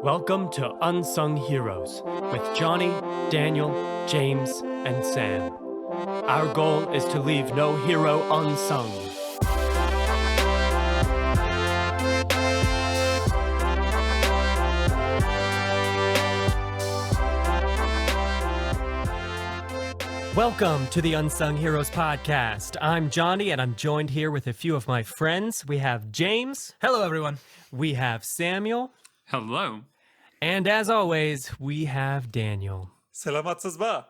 Welcome to Unsung Heroes with Johnny, Daniel, James, and Sam. Our goal is to leave no hero unsung. Welcome to the Unsung Heroes podcast. I'm Johnny, and I'm joined here with a few of my friends. We have James. Hello, everyone. We have Samuel. Hello. And as always, we have Daniel. Selamat Sazba.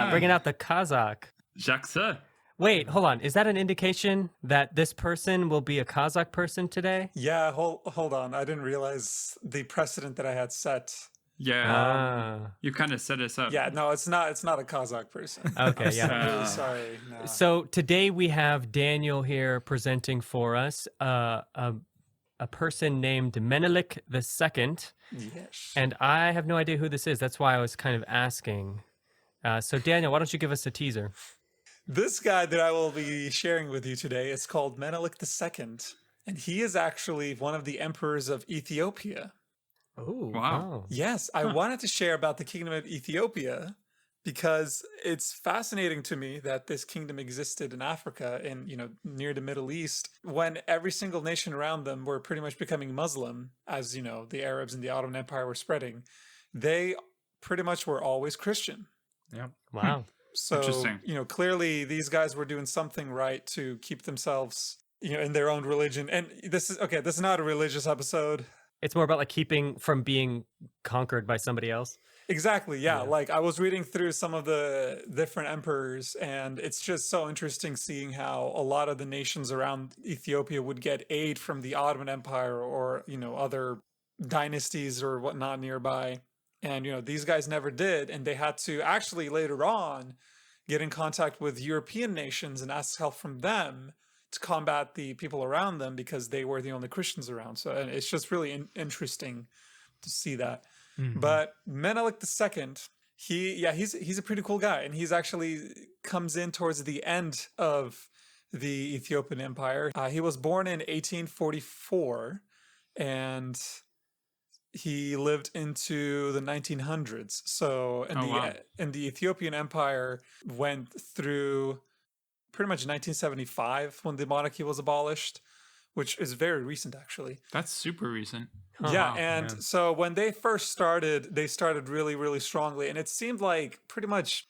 Bringing out the Kazakh. Jaksa. Wait, hold on. Is that an indication that this person will be a Kazakh person today? Yeah, hold on. I didn't realize the precedent that I had set. Yeah. You kind of set us up. Yeah, no, it's not a Kazakh person. Okay, yeah. I'm really sorry. No. So today we have Daniel here presenting for us a person named Menelik II. Yes. And I have no idea who this is. That's why I was kind of asking. So Daniel, why don't you give us a teaser? This guy that I will be sharing with you today is called Menelik II, and he is actually one of the emperors of Ethiopia. Oh, Wow. Yes, I wanted to share about the kingdom of Ethiopia because it's fascinating to me that this kingdom existed in Africa and, near the Middle East when every single nation around them were pretty much becoming Muslim as, the Arabs and the Ottoman Empire were spreading. They pretty much were always Christian. Yeah. Wow. So, Interesting. Clearly these guys were doing something right to keep themselves, in their own religion. And this is not a religious episode. It's more about like keeping from being conquered by somebody else. Exactly. Yeah. Like I was reading through some of the different emperors, and it's just so interesting seeing how a lot of the nations around Ethiopia would get aid from the Ottoman Empire or, other dynasties or whatnot nearby. And, these guys never did. And they had to actually later on get in contact with European nations and ask help from them to combat the people around them because they were the only Christians around. So and it's just really interesting to see that. Mm-hmm. But Menelik II, he's a pretty cool guy, and he's actually comes in towards the end of the Ethiopian Empire. He was born in 1844, and he lived into the 1900s. So and the Ethiopian Empire went through pretty much 1975 when the monarchy was abolished, which is very recent, actually. That's super recent. Yeah, Wow, and man. so when they first started, they started really, really strongly, and it seemed like pretty much,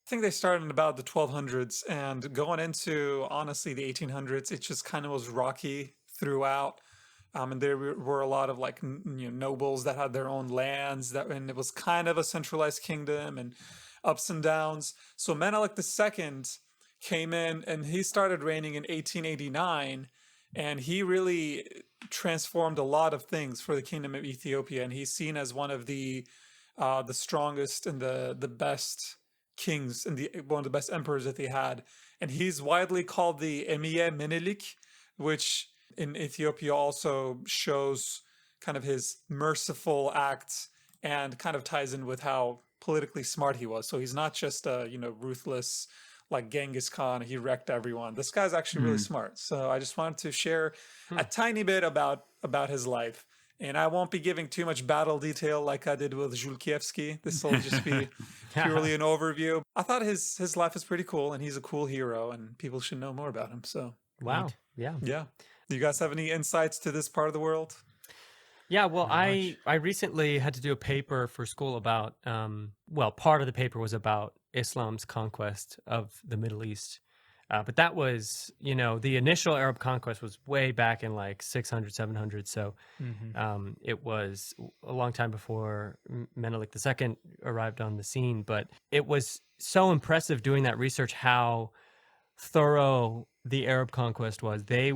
I think they started in about the 1200s, and going into, honestly, the 1800s, it just kind of was rocky throughout. And there were a lot of like nobles that had their own lands, and it was kind of a centralized kingdom and ups and downs. So Menelik II came in, and he started reigning in 1889, and he really transformed a lot of things for the kingdom of Ethiopia, and he's seen as one of the strongest and the best kings and one of the best emperors that they had. And he's widely called the Emir Menelik, which in Ethiopia also shows kind of his merciful acts and kind of ties in with how politically smart he was. So he's not just a ruthless like Genghis Khan. He wrecked everyone. This guy's actually really smart. So I just wanted to share a tiny bit about his life. And I won't be giving too much battle detail like I did with Julkiewski. This will just be purely an overview. I thought his life is pretty cool, and he's a cool hero, and people should know more about him. So Wow. Yeah. yeah. Do you guys have any insights to this part of the world? Yeah, well, I recently had to do a paper for school about, part of the paper was about Islam's conquest of the Middle East. But that was, the initial Arab conquest was way back in like 600, 700. So it was a long time before Menelik II arrived on the scene. But it was so impressive doing that research how thorough the Arab conquest was. It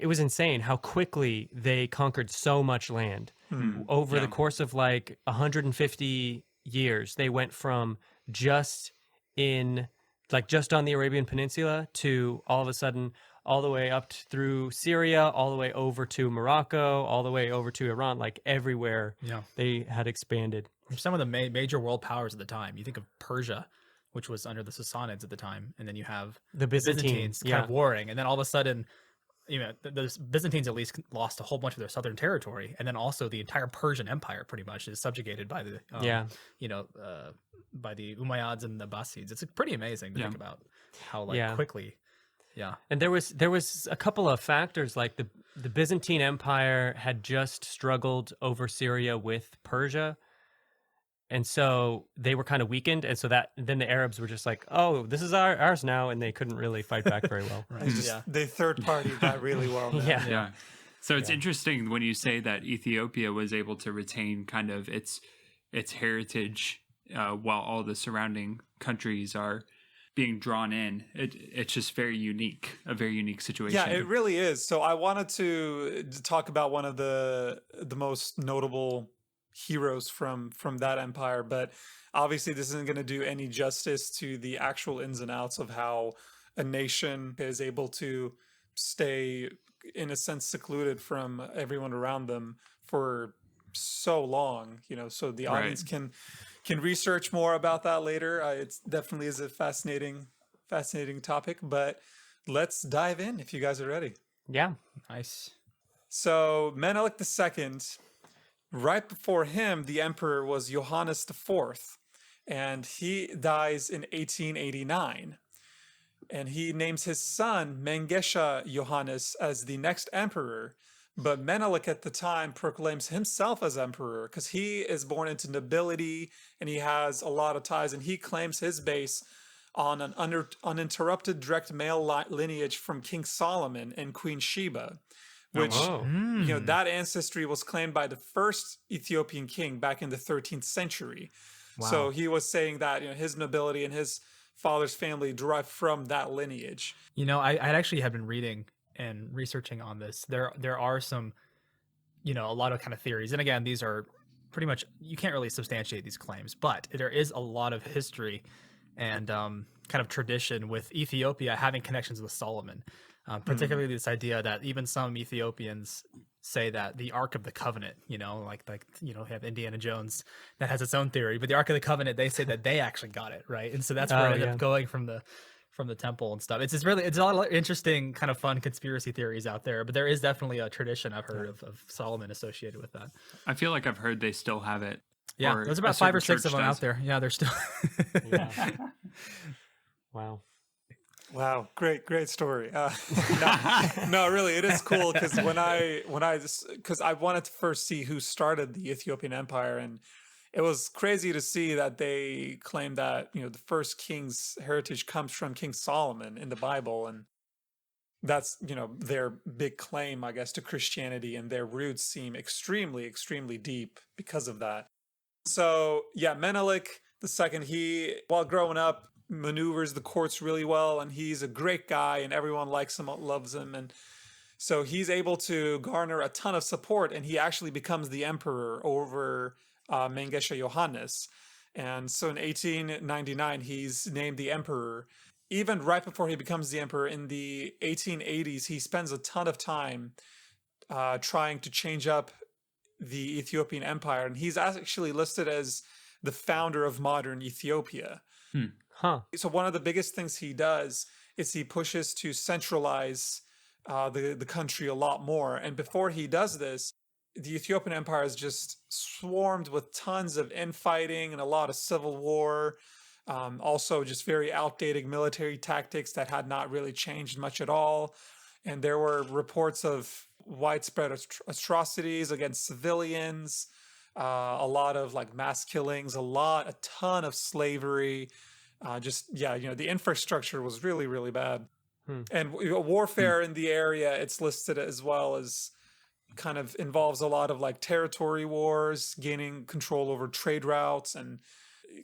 was insane how quickly they conquered so much land over the course of like 150 years. They went from just on the Arabian Peninsula to all of a sudden all the way up through Syria, all the way over to Morocco, all the way over to Iran, like everywhere they had expanded. Some of the major world powers at the time. You think of Persia, which was under the Sassanids at the time, and then you have The Byzantines kind of warring, and then all of a sudden the Byzantines at least lost a whole bunch of their southern territory, and then also the entire Persian Empire pretty much is subjugated by the by the Umayyads and the Abbasids. It's pretty amazing to think about how quickly. Yeah. And there was a couple of factors, like the Byzantine Empire had just struggled over Syria with Persia. And so they were kind of weakened. And so then the Arabs were just like, oh, this is ours now. And they couldn't really fight back very well. They third party that really well. Man. Yeah. So it's interesting when you say that Ethiopia was able to retain kind of its heritage while all the surrounding countries are being drawn in. It's just a very unique situation. Yeah, it really is. So I wanted to talk about one of the most notable heroes from that empire, but obviously this isn't going to do any justice to the actual ins and outs of how a nation is able to stay, in a sense, secluded from everyone around them for so long, so the audience can research more about that later. It definitely is a fascinating topic, but let's dive in if you guys are ready. Yeah. Nice. So Menelik II, right before him, the emperor was Johannes IV, and he dies in 1889. And he names his son Mengesha Johannes as the next emperor. But Menelik at the time proclaims himself as emperor because he is born into nobility and he has a lot of ties, and he claims his base on an uninterrupted direct male lineage from King Solomon and Queen Sheba, which that ancestry was claimed by the first Ethiopian king back in the 13th century. Wow. So he was saying that his nobility and his father's family derived from that lineage. I actually had been reading and researching on this. There are some, a lot of kind of theories. And again, these are pretty much, you can't really substantiate these claims, but there is a lot of history and kind of tradition with Ethiopia having connections with Solomon. Particularly this idea that even some Ethiopians say that the Ark of the Covenant, have Indiana Jones that has its own theory, but the Ark of the Covenant, they say that they actually got it, right? And so that's where it ended up going from the temple and stuff. It's a lot of interesting kind of fun conspiracy theories out there, but there is definitely a tradition I've heard of Solomon associated with that. I feel like I've heard they still have it. Yeah, there's about 5 or 6 of them out there. Yeah, they're still. Wow, great story. No, really, it is cool because because I wanted to first see who started the Ethiopian Empire, and it was crazy to see that they claim that the first king's heritage comes from King Solomon in the Bible, and that's their big claim, I guess, to Christianity, and their roots seem extremely deep because of that. So yeah, Menelik II, he, while growing up, maneuvers the courts really well, and he's a great guy and everyone likes him, loves him, and so he's able to garner a ton of support, and he actually becomes the emperor over Mengesha Johannes. And so in 1899 he's named the emperor. Even right before he becomes the emperor in the 1880s, he spends a ton of time trying to change up the Ethiopian Empire, and he's actually listed as the founder of modern Ethiopia. So one of the biggest things he does is he pushes to centralize the country a lot more. And before he does this, the Ethiopian Empire is just swarmed with tons of infighting and a lot of civil war. Also just very outdated military tactics that had not really changed much at all. And there were reports of widespread atrocities against civilians, a lot of mass killings, a ton of slavery. The infrastructure was really bad. And warfare in the area, it's listed as well as kind of involves a lot of territory wars, gaining control over trade routes, and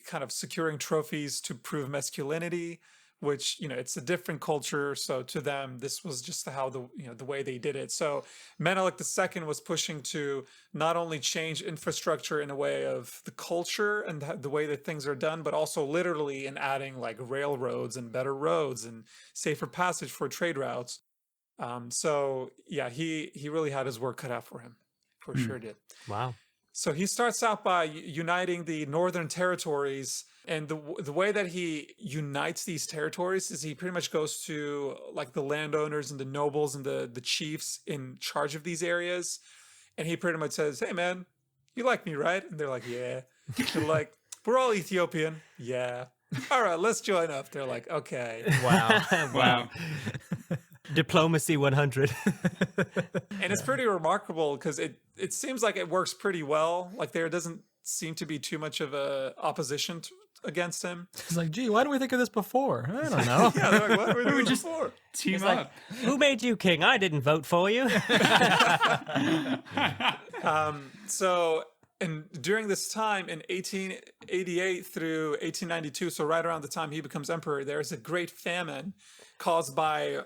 kind of securing trophies to prove masculinity, which it's a different culture, so to them this was just how the way they did it. So Menelik II was pushing to not only change infrastructure in a way of the culture and the way that things are done, but also literally in adding railroads and better roads and safer passage for trade routes. So yeah, he really had his work cut out for him, for sure did. Wow. So he starts out by uniting the northern territories, and the way that he unites these territories is he pretty much goes to like the landowners and the nobles and the chiefs in charge of these areas, and he pretty much says, "Hey man, you like me, right?" And they're like, "Yeah." They're like, "We're all Ethiopian." "Yeah." "All right, let's join up." They're like, "Okay." Wow. Wow. Diplomacy 100. And it's pretty remarkable because it seems like it works pretty well. Like there doesn't seem to be too much of a opposition against him. It's like, gee, why didn't we think of this before? I don't know. Yeah, they're like, "What did we do just- before?" Team It's up. like, who made you king? I didn't vote for you. So, and during this time in 1888 through 1892, so right around the time he becomes emperor, there's a great famine caused by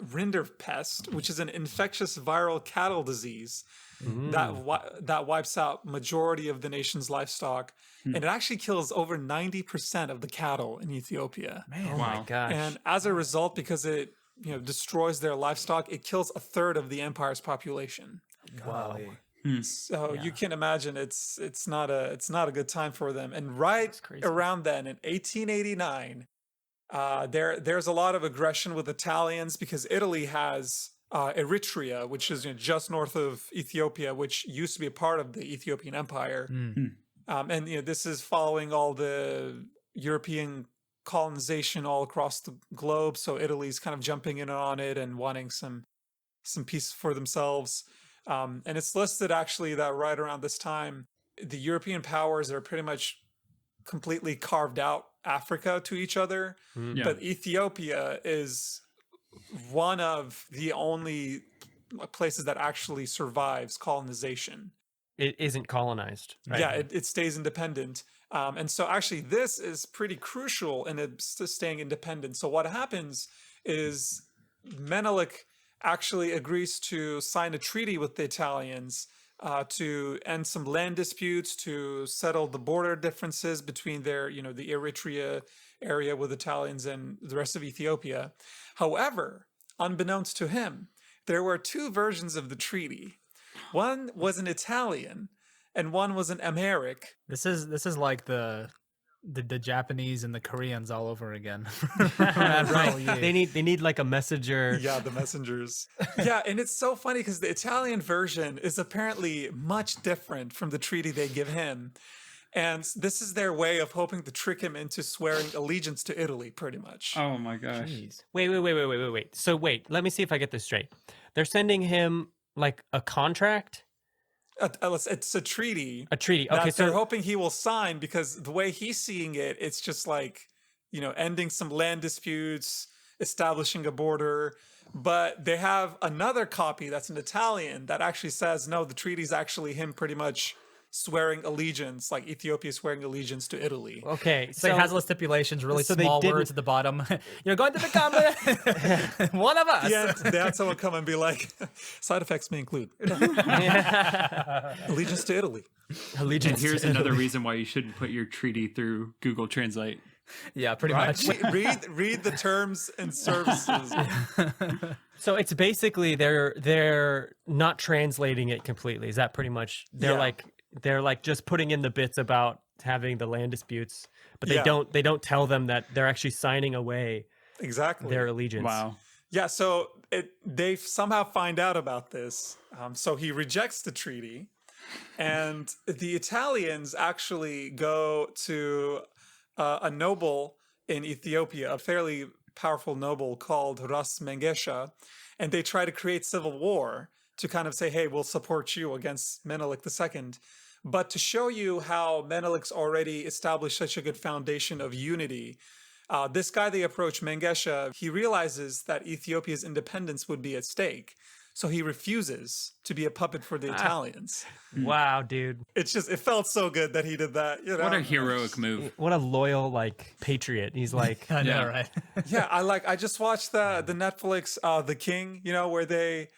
rinderpest, which is an infectious viral cattle disease that wipes out majority of the nation's livestock, and it actually kills over 90% of the cattle in Ethiopia. Man, Oh my Wow. gosh. And as a result, because it destroys their livestock, it kills a third of the empire's population. Wow. So you can imagine it's not a good time for them. And right crazy. around then, in 1889, there's a lot of aggression with Italians because Italy has Eritrea, which is just north of Ethiopia, which used to be a part of the Ethiopian Empire. And this is following all the European colonization all across the globe. So Italy's kind of jumping in on it and wanting some peace for themselves. And it's listed actually that right around this time, the European powers are pretty much completely carved out Africa to each other. Yeah. But Ethiopia is one of the only places that actually survives colonization. It isn't colonized. Right? Yeah, it stays independent. And so actually this is pretty crucial in it staying independent. So what happens is Menelik actually agrees to sign a treaty with the Italians to end some land disputes, to settle the border differences between their, the Eritrea area with Italians and the rest of Ethiopia. However, unbeknownst to him, there were two versions of the treaty. One was an Italian and one was an Amharic. This is like the Japanese and the Koreans all over again. Right. They need like a messenger. Yeah, the messengers. Yeah, and it's so funny because the Italian version is apparently much different from the treaty they give him. And this is their way of hoping to trick him into swearing allegiance to Italy, pretty much. Oh my gosh. Jeez. Wait. So wait, let me see if I get this straight. They're sending him like a contract? It's a treaty. A treaty. that Okay, they're so hoping he will sign because the way he's seeing it, it's just like, ending some land disputes, establishing a border. But they have another copy that's in Italian that actually says, no, the treaty's actually him pretty much swearing allegiance, like Ethiopia swearing allegiance to Italy. okay, So it has little stipulations, really so they small didn't- words at the bottom. You're going to become one of us. Yeah, they had someone come and be like, side effects may include allegiance to Italy. And allegiance. here's another reason why you shouldn't put your treaty through Google Translate. Yeah, pretty Right? much. Read the terms and services. So it's basically they're not translating it completely. Is that pretty much Yeah. they're like just putting in the bits about having the land disputes, but Yeah. they don't tell them that they're actually signing away Exactly. their allegiance. Wow. Yeah, so they somehow find out about this. So he rejects the treaty, and the Italians actually go to a noble in Ethiopia, a fairly powerful noble called Ras Mengesha, and they try to create civil war to kind of say, hey, we'll support you against Menelik II. But to show you how Menelik's already established such a good foundation of unity, this guy they approach, Mengesha, he realizes that Ethiopia's independence would be at stake. So he refuses to be a puppet for the Italians. Wow, dude. It felt so good that he did that. What a heroic move. What a loyal patriot. He's like I know, Yeah. right? Yeah, I just watched the Netflix The King, where they,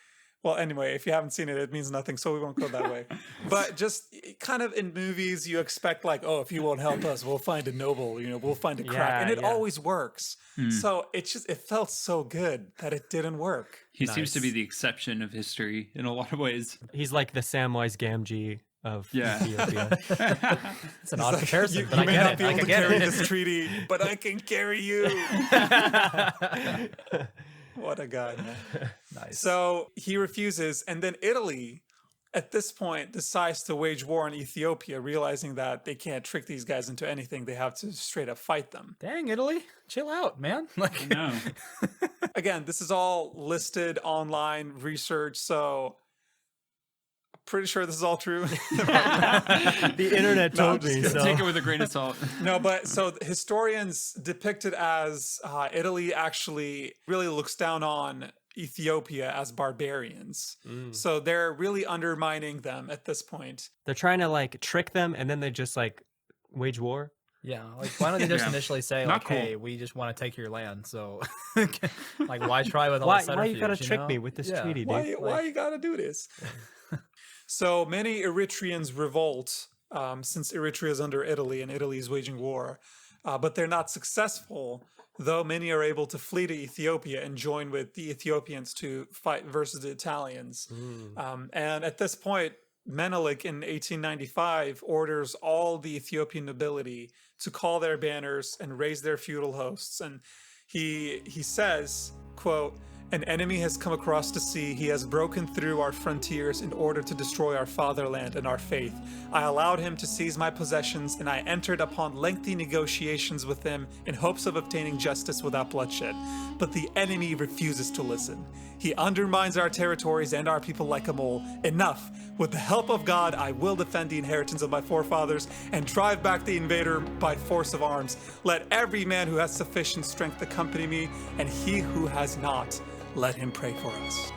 well, anyway, if you haven't seen it, it means nothing, so we won't go that way. But just kind of in movies, you expect like, oh, if you won't help us, we'll find a noble, we'll find a crack. Yeah, And it yeah. always works. So it felt so good that it didn't work. He seems to Nice. be the exception of history in a lot of ways. he's like the Samwise Gamgee of Yeah. Ethiopia. It's an He's odd like, comparison, you but I may get not it. be I able can to get carry it. this treaty, but I can carry you. What a guy, man. Nice. So he refuses, and then Italy, at this point, decides to wage war on Ethiopia, realizing that they can't trick these guys into anything. They have to straight up fight them. Dang, Italy, chill out, man. Like, No. Again, this is all listed online research, so I'm pretty sure this is all true. The internet No, I'm told just me kidding. so. Take it with a grain of salt. No, but so historians depict it as Italy actually really looks down on Ethiopia as barbarians. So they're really undermining them at this point. They're trying to like trick them, and then they just like wage war. yeah, like why don't they just Yeah. initially say Not like, cool. "Hey, we just want to take your land." So, like, why try with all Why? the Why you gotta subterfuge, trick know? me with this Yeah. treaty, dude? Why you gotta do this? So many Eritreans revolt since Eritrea is under Italy and Italy is waging war, but they're not successful. Though many are able to flee to Ethiopia and join with the Ethiopians to fight versus the Italians. And at this point, Menelik in 1895 orders all the Ethiopian nobility to call their banners and raise their feudal hosts. And he says, quote, "An enemy has come across the sea. He has broken through our frontiers in order to destroy our fatherland and our faith. I allowed him to seize my possessions, and I entered upon lengthy negotiations with him in hopes of obtaining justice without bloodshed. But the enemy refuses to listen. He undermines our territories and our people like a mole. Enough! With the help of God, I will defend the inheritance of my forefathers and drive back the invader by force of arms. Let every man who has sufficient strength accompany me, and he who has not, let him pray for us."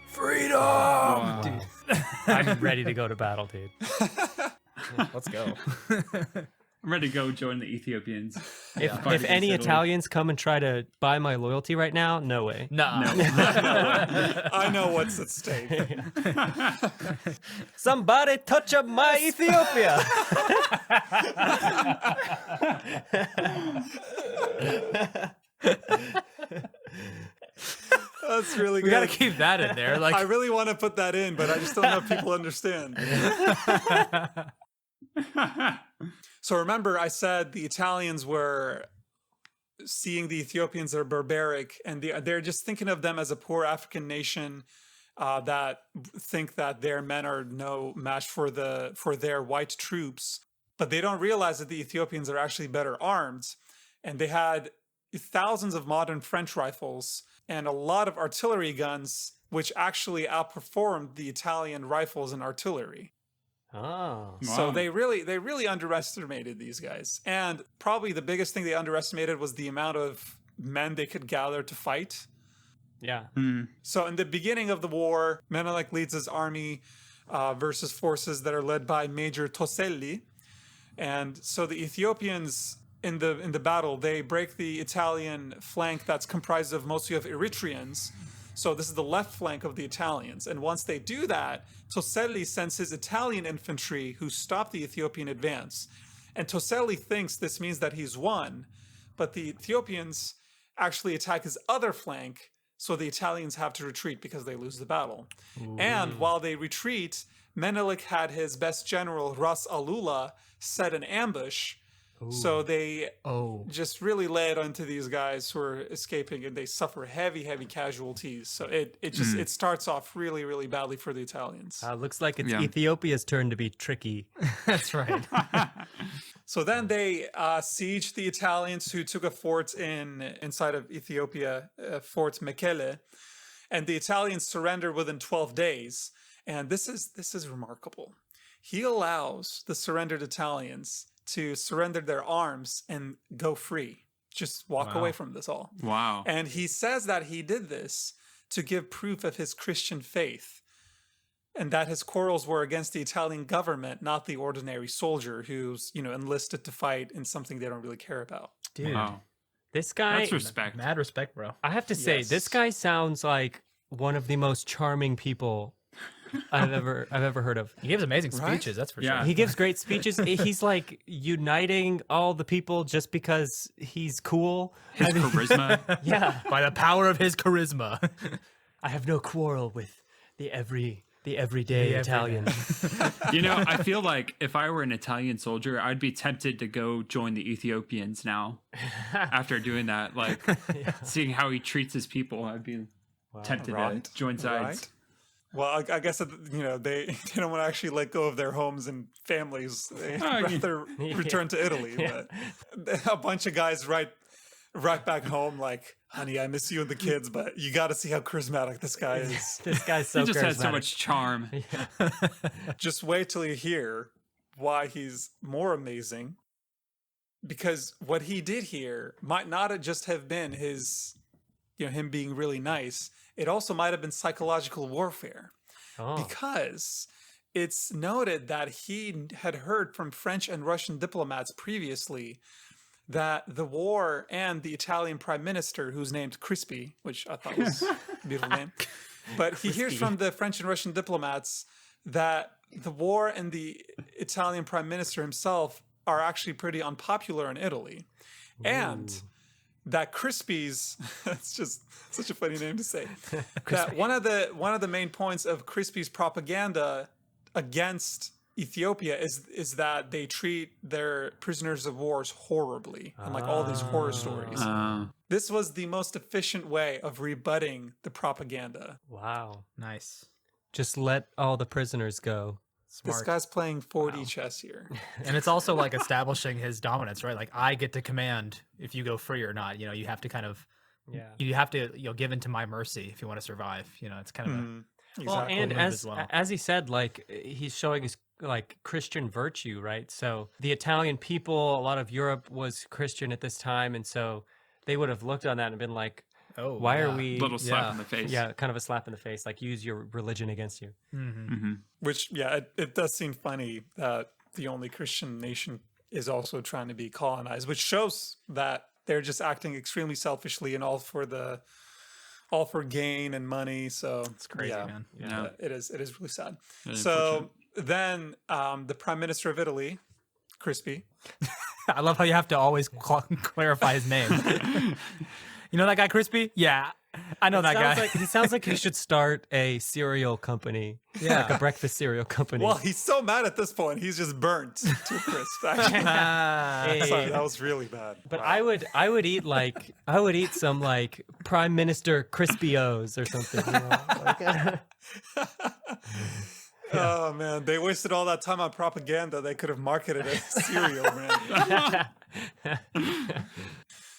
Freedom! Wow. I'm ready to go to battle, dude. Let's go. I'm ready to go join the Ethiopians. If, Fight if any against Italy. Italians come and try to buy my loyalty right now, no way. No. I know what's at stake. Somebody touch up my Ethiopia. That's really We good. gotta keep that in there. Like, I really want to put that in, but I just don't know if people understand. So remember, I said the Italians were seeing the Ethiopians are barbaric, and they're just thinking of them as a poor African nation that think that their men are no match for their white troops. But they don't realize that the Ethiopians are actually better armed, and they had thousands of modern French rifles and a lot of artillery guns, which actually outperformed the Italian rifles and artillery. Oh. So Wow. they really underestimated these guys. And probably the biggest thing they underestimated was the amount of men they could gather to fight. Yeah. So in the beginning of the war, Menelik leads his army versus forces that are led by Major Toselli. And so the Ethiopians in the battle, they break the Italian flank that's comprised of mostly of Eritreans. So this is the left flank of the Italians. And once they do that, Toselli sends his Italian infantry who stop the Ethiopian advance. And Toselli thinks this means that he's won, but the Ethiopians actually attack his other flank, so the Italians have to retreat because they lose the battle. And while they retreat, Menelik had his best general, Ras Alula, set an ambush. So they just really lay it onto these guys who are escaping, and they suffer heavy casualties. So it starts off really badly for the Italians. Looks like it's Yeah. Ethiopia's turn to be tricky. that's right. So then they sieged the Italians, who took a fort inside of Ethiopia, Fort Mekele, and the Italians surrendered within 12 days. And this is remarkable. He allows the surrendered Italians to surrender their arms and go free, just walk away from this all. Wow. And he says that he did this to give proof of his Christian faith, and that his quarrels were against the Italian government, not the ordinary soldier who's, enlisted to fight in something they don't really care about. Dude, Wow. this guy, That's respect. Mad respect, bro. I have to say, this Yes. guy sounds like one of the most charming people I've ever heard of. He gives amazing Right? speeches, that's for Yeah. sure. He gives great speeches. He's like uniting all the people just because he's cool. His charisma. Yeah. By the power of his charisma. I have no quarrel with the everyday Italian. You know, I feel like if I were an Italian soldier, I'd be tempted to go join the Ethiopians now. After doing that, like seeing how he treats his people, I'd be tempted Right. to join sides. Right. Well, I guess they don't want to actually let go of their homes and families. They rather return to Italy. But a bunch of guys right back home, like, honey, I miss you and the kids, but you got to see how charismatic this guy is. This guy's so He just has so charismatic. much charm. Just wait till you hear why he's more amazing. Because what he did here might not just have been him being really nice. It also might have been psychological warfare. Oh. Because it's noted that he had heard from French and Russian diplomats previously that the war and the Italian prime minister, who's named Crispy, which I thought was a beautiful name, but he hears from the French and Russian diplomats that the war and the Italian prime minister himself are actually pretty unpopular in Italy. And that Crispy's, it's just such a funny name to say, that one of the main points of Crispy's propaganda against Ethiopia is that they treat their prisoners of wars horribly, and like all these horror stories. This was the most efficient way of rebutting the propaganda. Wow. Nice. Just let all the prisoners go. Smart. This guy's playing 4D chess here. And it's also like establishing his dominance, right? Like I get to command if you go free or not. You have to kind of, you have to give in to my mercy if you want to survive. It's kind of a Well, and move as well. as he said, like he's showing his like Christian virtue, right? So the Italian people, a lot of Europe was Christian at this time, and so they would have looked on that and been like, why are we Little slap in the face. Yeah, kind of a slap in the face, like use your religion against you. Which, it does seem funny that the only Christian nation is also trying to be colonized, which shows that they're just acting extremely selfishly and all for gain and money. So It's crazy, man. Yeah. it is really sad. Really So then the prime minister of Italy, Crispy. I love how you have to always clarify his name. You know that guy, Crispy? Yeah, I know that guy. He sounds like he should start a cereal company. Yeah. Like a breakfast cereal company. Well, he's so mad at this point, he's just burnt to a crisp. Actually. Sorry, that was really bad. But I would eat some like Prime Minister Crispy-O's or something. Oh man, they wasted all that time on propaganda. They could have marketed a cereal brand.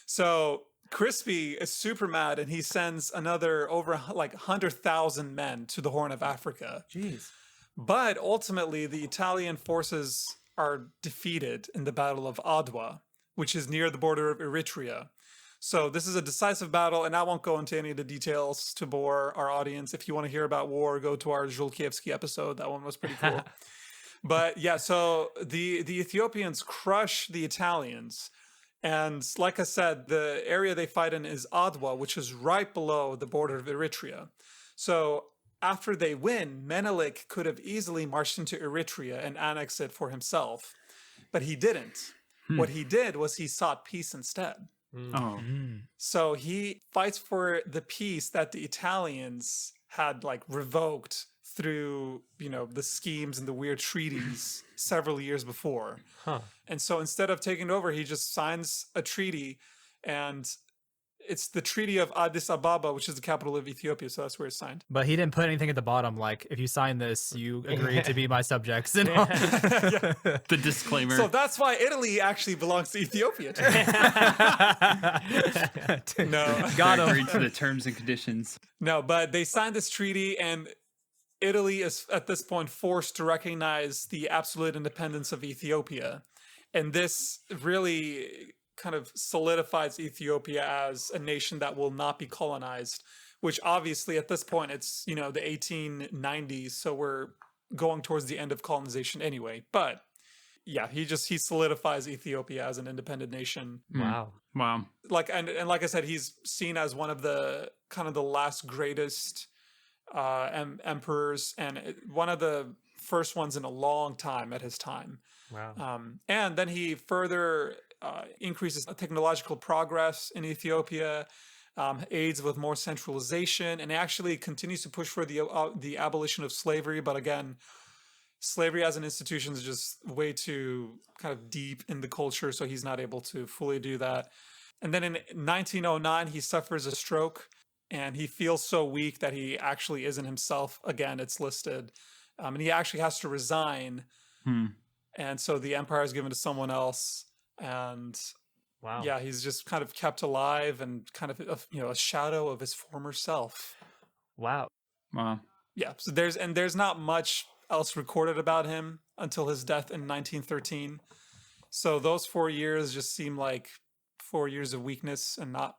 So Crispy is super mad, and he sends another over like 100,000 men to the Horn of Africa. Jeez. But ultimately, the Italian forces are defeated in the Battle of Adwa, which is near the border of Eritrea. So this is a decisive battle, and I won't go into any of the details to bore our audience. If you want to hear about war, go to our Żółkiewski episode. That one was pretty cool. But yeah, so the Ethiopians crush the Italians. And like I said, the area they fight in is Adwa, which is right below the border of Eritrea. So after they win, Menelik could have easily marched into Eritrea and annexed it for himself. But he didn't. What he did was he sought peace instead. Oh. So he fights for the peace that the Italians had like revoked through, the schemes and the weird treaties several years before. Huh. And so instead of taking over, he just signs a treaty, and it's the Treaty of Addis Ababa, which is the capital of Ethiopia. So that's where it's signed. But he didn't put anything at the bottom, like, if you sign this, you agree to be my subjects. And all. The disclaimer. So that's why Italy actually belongs to Ethiopia. No. Got him. Agreed to the terms and conditions. No, but they signed this treaty, and Italy is at this point forced to recognize the absolute independence of Ethiopia. And this really kind of solidifies Ethiopia as a nation that will not be colonized, which obviously at this point it's, the 1890s. So we're going towards the end of colonization anyway. But yeah, he solidifies Ethiopia as an independent nation. Wow. Wow. Like, and like I said, he's seen as one of the kind of the last greatest emperors, and one of the first ones in a long time at his time. Wow. And then he further increases technological progress in Ethiopia, aids with more centralization, and actually continues to push for the abolition of slavery. But again, slavery as an institution is just way too kind of deep in the culture, so he's not able to fully do that. And then in 1909, he suffers a stroke, and he feels so weak that he actually isn't himself. Again, it's listed. And he actually has to resign. And so the empire is given to someone else. And Wow. yeah, he's just kind of kept alive and kind of, a shadow of his former self. Wow. Wow. Yeah. So there's not much else recorded about him until his death in 1913. So those 4 years just seem like 4 years of weakness and not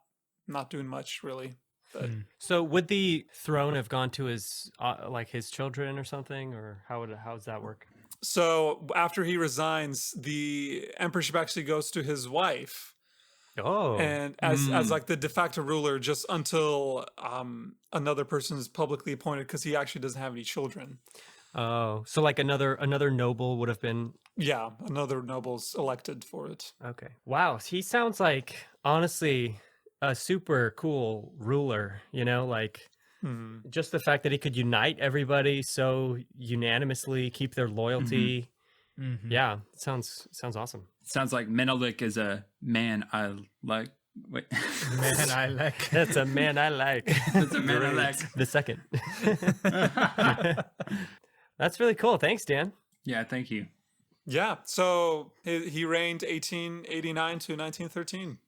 doing much really. But So would the throne have gone to his his children or something, or how does that work? so after he resigns, the emperorship actually goes to his wife, Oh. and as like the de facto ruler, just until another person is publicly appointed, because he actually doesn't have any children. Oh, so like another noble would have been. Yeah, another noble's elected for it. Okay. Wow. He sounds like, honestly, a super cool ruler, just the fact that he could unite everybody so unanimously, keep their loyalty. Yeah, sounds awesome. Sounds like Menelik is a man I like. Wait. Man, I like. That's a man I like. That's a man I like. The second. That's really cool. Thanks, Dan. Yeah, thank you. Yeah, so he reigned 1889 to 1913.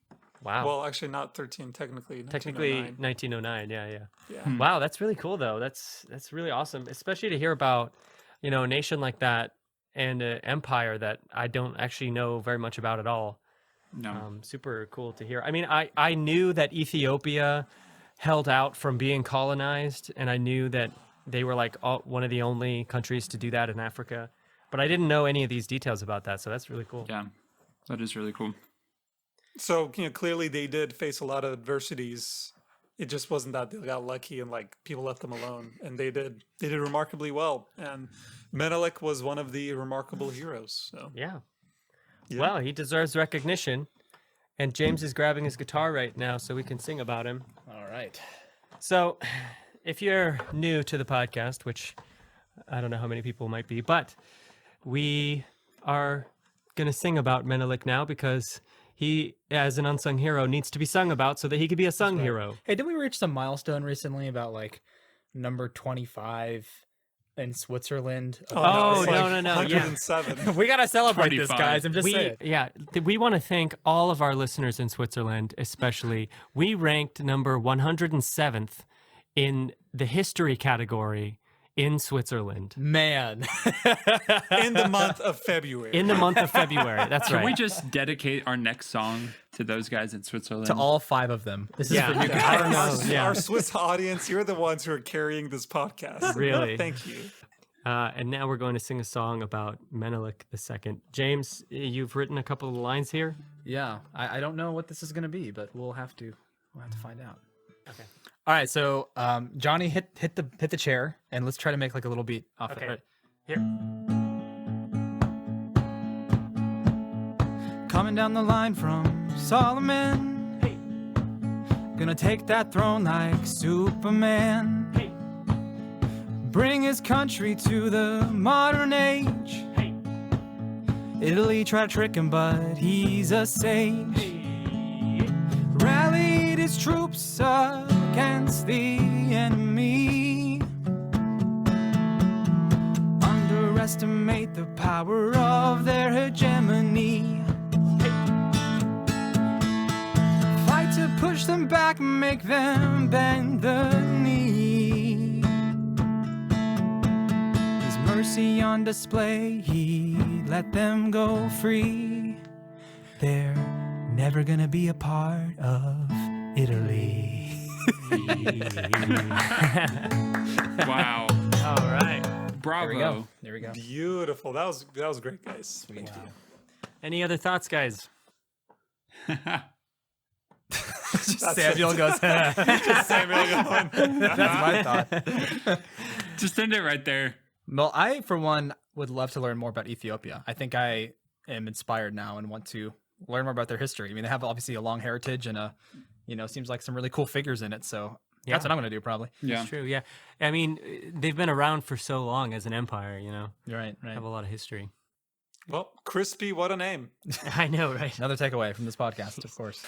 Wow. Well, actually not 13, technically. Technically 1909. 1909. Yeah. Yeah. Wow, that's really cool though. That's really awesome, especially to hear about, a nation like that and an empire that I don't actually know very much about at all. No. Super cool to hear. I mean, I knew that Ethiopia held out from being colonized, and I knew that they were like one of the only countries to do that in Africa, but I didn't know any of these details about that. So that's really cool. Yeah, that is really cool. So, clearly they did face a lot of adversities. It just wasn't that they got lucky and like people left them alone, and they did remarkably well. And Menelik was one of the remarkable heroes. So Yeah. Yeah. Well, he deserves recognition. And James is grabbing his guitar right now so we can sing about him. All right. So, if you're new to the podcast, which I don't know how many people might be, but we are going to sing about Menelik now because he, as an unsung hero, needs to be sung about so that he could be a sung hero. Hey, did we reach some milestone recently about like number 25 in Switzerland? Oh, it's no, like no, yeah. 107. We gotta celebrate this, 25. guys. I'm just saying. We want to thank all of our listeners in Switzerland, especially. We ranked number 107th in the history category in Switzerland. Man. In the month of February. In the month of February. That's Can right. we just dedicate our next song to those guys in Switzerland? To all 5 of them. This is Yeah. for you guys. I don't know. Yeah. Our Swiss audience, you're the ones who are carrying this podcast. Really? Thank you. And now we're going to sing a song about Menelik II. James, you've written a couple of lines here. Yeah, I don't know what this is gonna be, but we'll have to find out. Okay. All right, so Johnny, hit the chair, and let's try to make like a little beat off Okay. it. Right. Here. Coming down the line from Solomon, Hey. gonna take that throne like Superman. Hey. Bring his country to the modern age. Hey. Italy tried to trick him, but he's a sage. Hey. Rallied his troops against the enemy. Underestimate the power of their hegemony. Fight to push them back, make them bend the knee. His mercy on display, he let them go free. They're never gonna be a part of Italy. Wow. All right. Bravo. There we go. Beautiful. That was great, guys. Thank you. Any other thoughts, guys? Just Samuel goes, Just Samuel going. that's my thought. Just end it right there. Well, I, for one, would love to learn more about Ethiopia. I think I am inspired now and want to learn more about their history. I mean, they have obviously a long heritage and seems like some really cool figures in it. So that's what I'm going to do probably. Yeah. It's true. Yeah. I mean, they've been around for so long as an empire, You're right. have a lot of history. Well, Crispy, what a name. I know, right? Another takeaway from this podcast, of course.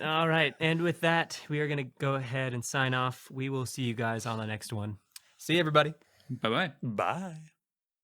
All right. And with that, we are going to go ahead and sign off. We will see you guys on the next one. See you, everybody. Bye-bye. Bye.